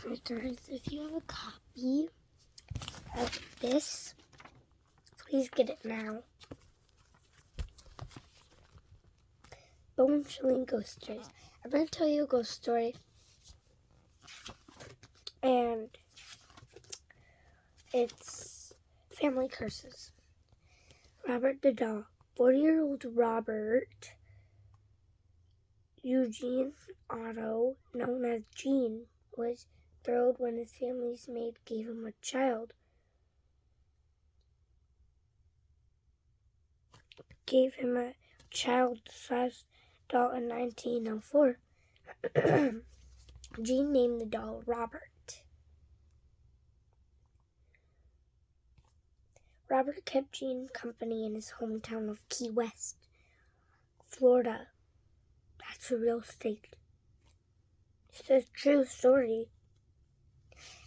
Returns. If you have a copy of this, please get it now. Bone Chilling Ghost Stories. I'm going to tell you a ghost story. And it's family curses. Robert the Doll. 40-year-old Robert Eugene Otto, known as Gene, was thrilled when his family's maid gave him a child. Gave him a child-sized doll in 1904. Gene named the doll Robert. Robert kept Gene company in his hometown of Key West, Florida. That's a real state. It's a true story.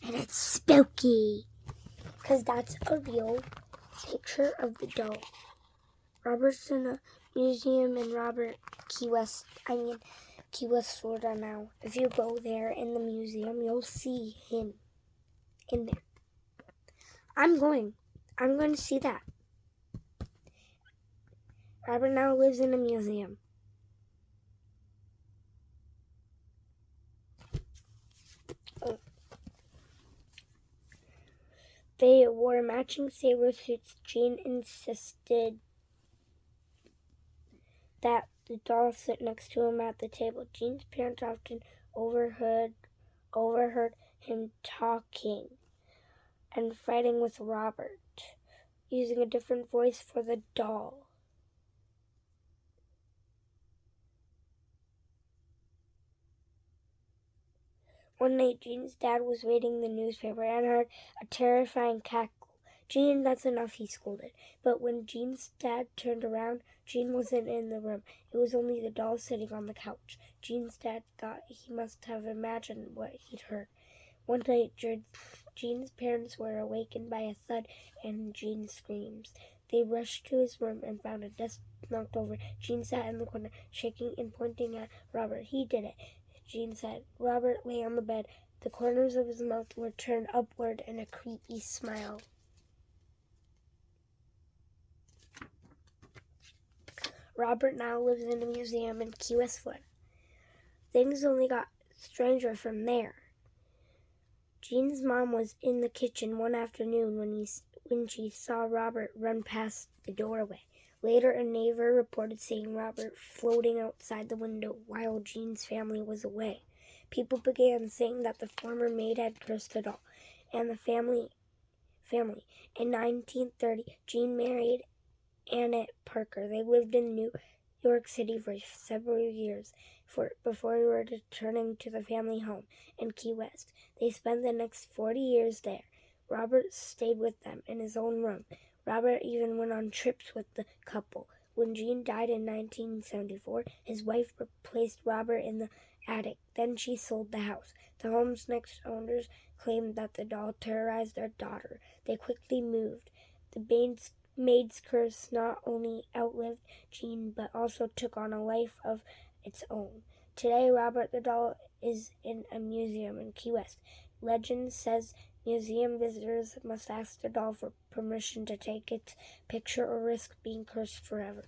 And it's spooky, because that's a real picture of the doll. Robert's in a museum in Key West, Florida now. If you go there in the museum, you'll see him in there. I'm going to see that. Robert now lives in a museum. They wore matching sailor suits. Gene insisted that the doll sit next to him at the table. Gene's parents often overheard him talking and fighting with Robert, using a different voice for the doll. One night, Gene's dad was reading the newspaper and heard a terrifying cackle. Gene, that's enough, he scolded. But when Gene's dad turned around, Gene wasn't in the room. It was only the doll sitting on the couch. Gene's dad thought he must have imagined what he'd heard. One night, Gene's parents were awakened by a thud and Gene's screams. They rushed to his room and found a desk knocked over. Gene sat in the corner, shaking and pointing at Robert. He did it, Gene said. Robert lay on the bed. The corners of his mouth were turned upward in a creepy smile. Robert now lives in a museum in Key West, Florida. Things only got stranger from there. Gene's mom was in the kitchen one afternoon when she saw Robert run past the doorway. Later, a neighbor reported seeing Robert floating outside the window while Gene's family was away. People began saying that the former maid had cursed the doll and the family. In 1930, Gene married Annette Parker. They lived in New York City for several years before returning to the family home in Key West. They spent the next 40 years there. Robert stayed with them in his own room. Robert even went on trips with the couple. When Gene died in 1974, his wife replaced Robert in the attic. Then she sold the house. The home's next owners claimed that the doll terrorized their daughter. They quickly moved. The maid's curse not only outlived Gene, but also took on a life of its own. Today, Robert the doll is in a museum in Key West. Legend says museum visitors must ask the doll for permission to take its picture or risk being cursed forever.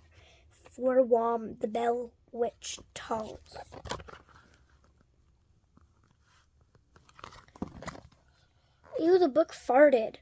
For Wham, the Bell Witch tolls. Ew, the book farted.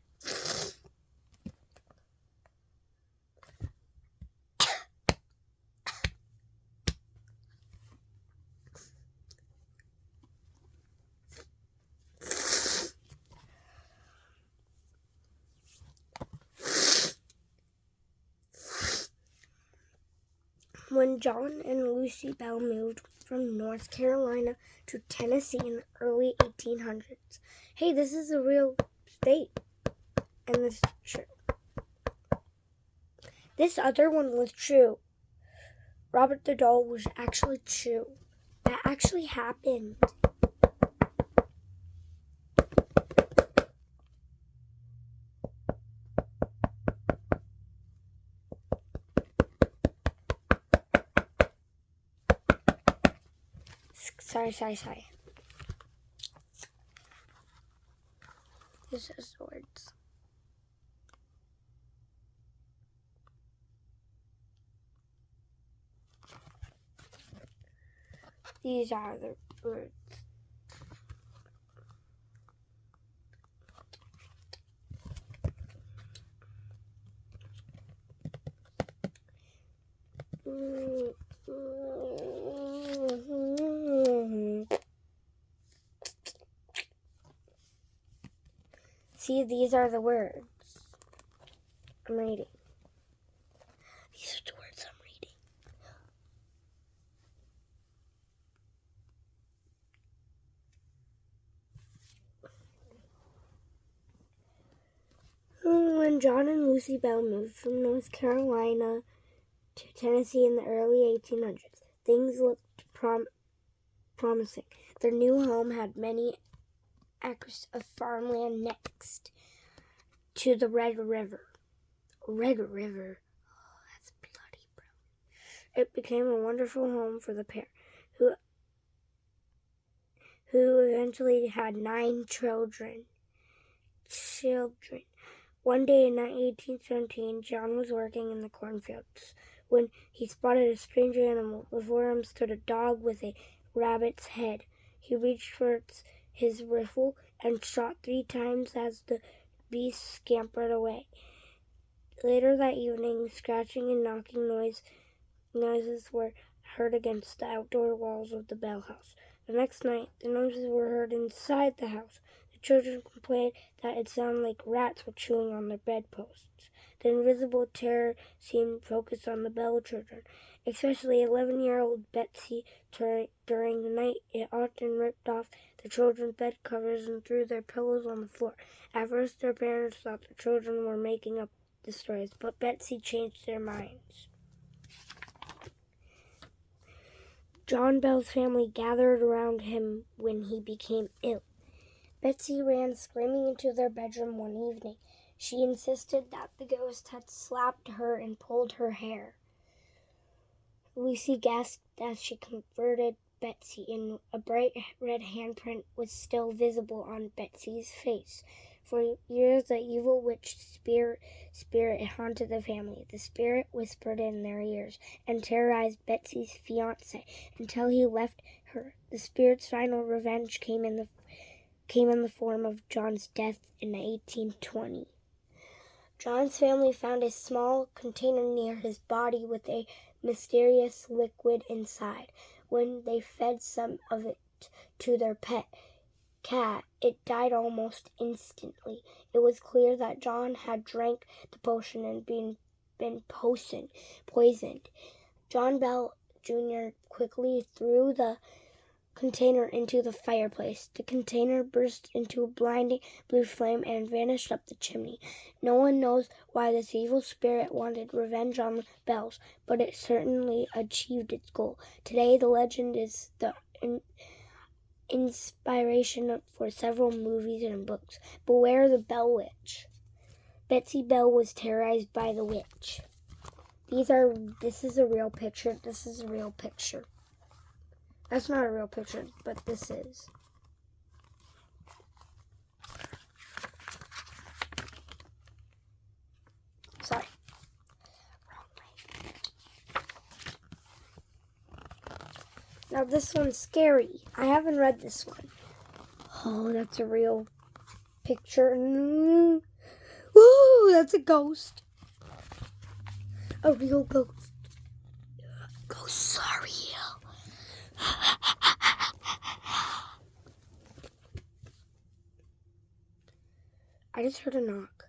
When John and Lucy Bell moved from North Carolina to Tennessee in the early 1800s. Hey, this is a real state. And this is true. This other one was true. Robert the doll was actually true. That actually happened. Sorry. This is the words. These are the words. See, these are the words I'm reading. These are the words I'm reading. When John and Lucy Bell moved from North Carolina to Tennessee in the early 1800s, things looked promising. Their new home had many acres of farmland next to the Red River. Red River. Oh, that's bloody brilliant. It became a wonderful home for the pair, who eventually had 9 children. One day in 1817, John was working in the cornfields when he spotted a strange animal. Before him stood a dog with a rabbit's head. He reached for his rifle and shot 3 times as the beast scampered away. Later that evening, scratching and knocking noises were heard against the outdoor walls of the Bell house. The next night, the noises were heard inside the house. The children complained that it sounded like rats were chewing on their bedposts. The invisible terror seemed focused on the Bell children, especially 11-year-old Betsy. During the night, it often ripped off the children's bed covers and threw their pillows on the floor. At first, their parents thought the children were making up the stories, but Betsy changed their minds. John Bell's family gathered around him when he became ill. Betsy ran screaming into their bedroom one evening. She insisted that the ghost had slapped her and pulled her hair. Lucy gasped as she comforted Betsy, and a bright red handprint was still visible on Betsy's face. For years, the evil witch spirit haunted the family. The spirit whispered in their ears and terrorized Betsy's fiancé until he left her. The spirit's final revenge came in the form of John's death in 1820. John's family found a small container near his body with a mysterious liquid inside. When they fed some of it to their pet cat, it died almost instantly. It was clear that John had drank the potion and been poisoned. John Bell Jr. quickly threw the container into the fireplace. The container burst into a blinding blue flame and vanished up the chimney. No one knows why this evil spirit wanted revenge on the Bells, but it certainly achieved its goal. Today, the legend is the inspiration for several movies and books. Beware the Bell Witch. Betsy Bell was terrorized by the witch. This is a real picture. This is a real picture. That's not a real picture, but this is. Sorry. Wrong way. Now this one's scary. I haven't read this one. Oh, that's a real picture. Ooh, that's a ghost. A real ghost. Ghosts are real. I just heard a knock.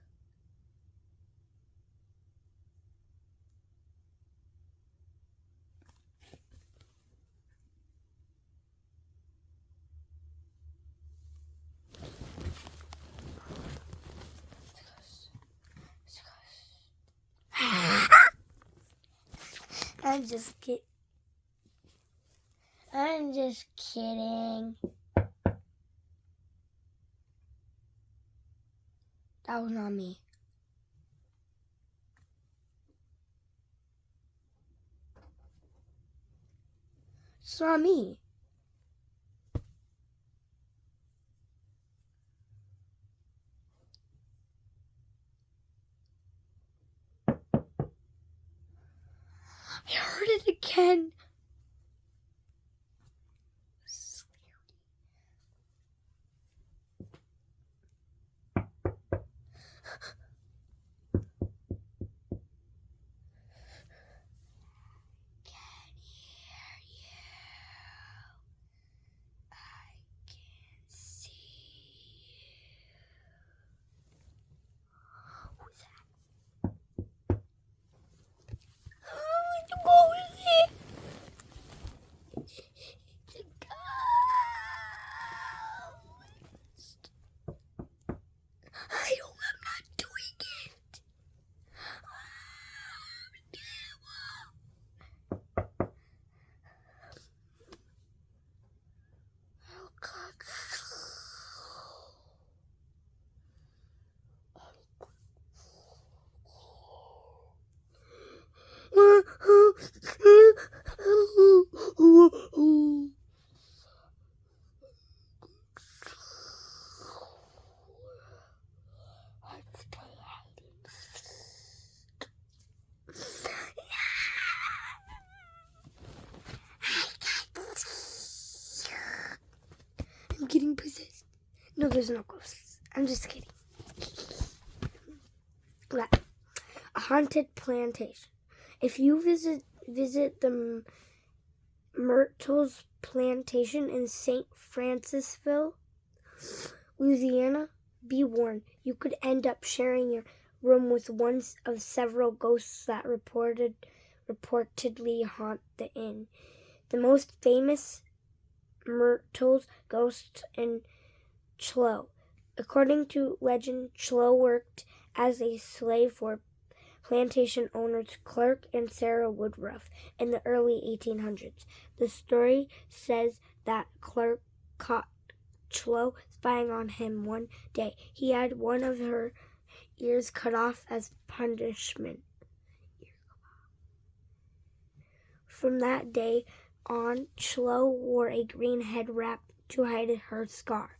I'm just kidding. That was not me. It's not me. I heard it again. I'm not doing it. Oh, God. I'm getting possessed. No, there's no ghosts. I'm just kidding. Right. A haunted plantation. If you visit the Myrtles Plantation in St. Francisville, Louisiana, be warned, you could end up sharing your room with one of several ghosts that reportedly haunt the inn. The most famous Myrtles ghost in Chloe. According to legend, Chloe worked as a slave for plantation owners Clark and Sarah Woodruff in the early 1800s. The story says that Clark caught Chloe spying on him one day. He had one of her ears cut off as punishment. From that day on, Chloe wore a green head wrap to hide her scar.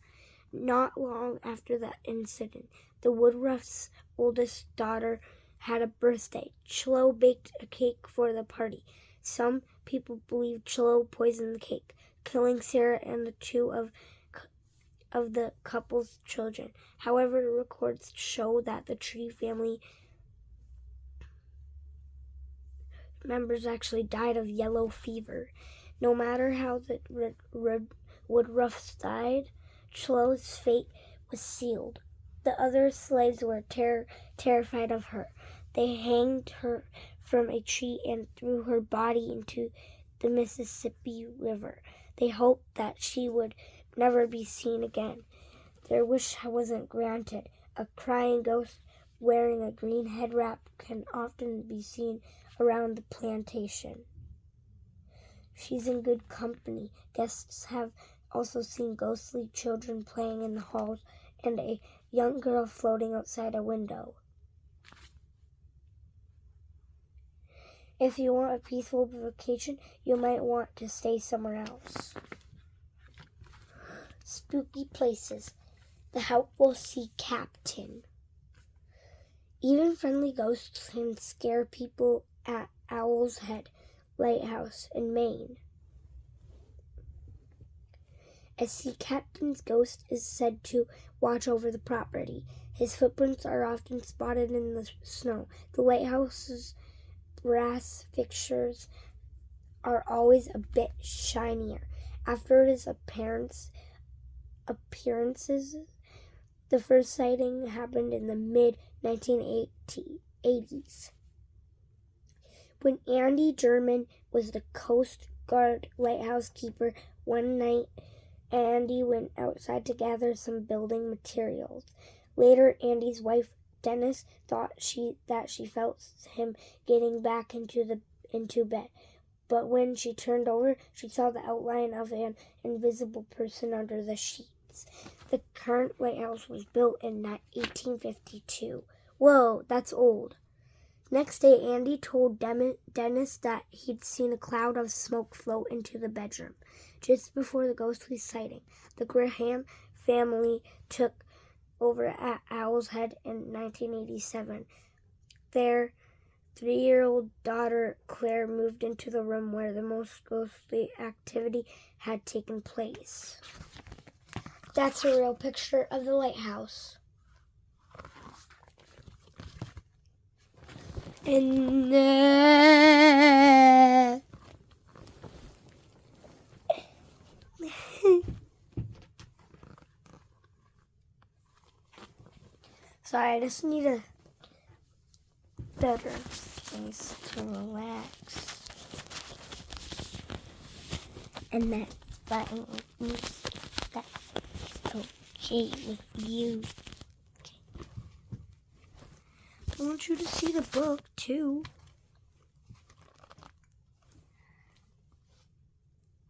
Not long after that incident, the Woodruff's oldest daughter had a birthday. Chloe baked a cake for the party. Some people believe Chloe poisoned the cake, killing Sarah and the two of the couple's children. However, records show that the Tree family members actually died of yellow fever. No matter how the Woodruffs died, Chloe's fate was sealed. The other slaves were terrified of her. They hanged her from a tree and threw her body into the Mississippi River. They hoped that she would never be seen again. Their wish wasn't granted. A crying ghost wearing a green head wrap can often be seen around the plantation. She's in good company. Guests have also seen ghostly children playing in the halls and a young girl floating outside a window. If you want a peaceful vacation, you might want to stay somewhere else. Spooky places. The Helpful Sea Captain. Even friendly ghosts can scare people at Owl's Head Lighthouse in Maine. A sea captain's ghost is said to watch over the property. His footprints are often spotted in the snow. The lighthouse's brass fixtures are always a bit shinier. After his appearances, the first sighting happened in the mid-1980s. When Andy German was the Coast Guard lighthouse keeper, one night Andy went outside to gather some building materials. Later, Andy's wife, Dennis, thought that she felt him getting back into bed. But when she turned over, she saw the outline of an invisible person under the sheets. The current lighthouse was built in 1852. Whoa, that's old. Next day, Andy told Dennis that he'd seen a cloud of smoke float into the bedroom. Just before the ghostly sighting, the Graham family took over at Owl's Head in 1987. There, 3-year-old daughter Claire moved into the room where the most ghostly activity had taken place. That's a real picture of the lighthouse. And sorry, I just need a better place to relax. And that's fine with me. That's okay with you. Okay. I want you to see the book too.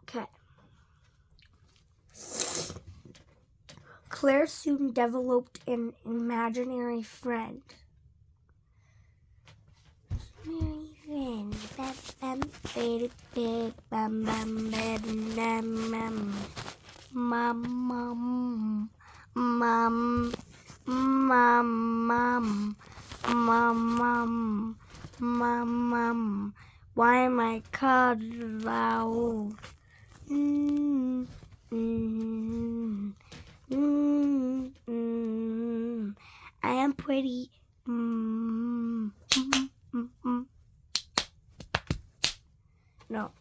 Okay. Claire soon developed an imaginary friend. Mom, why am I called loud? I am pretty. No.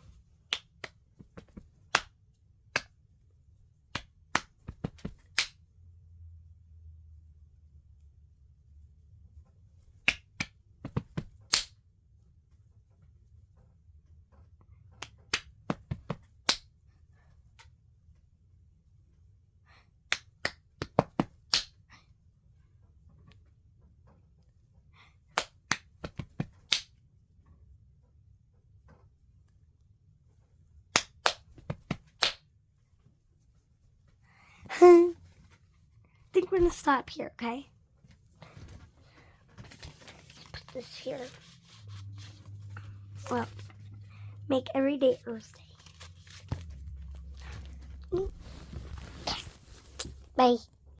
I think we're gonna stop here, okay? Put this here. Well, make every day Earth Day. Bye.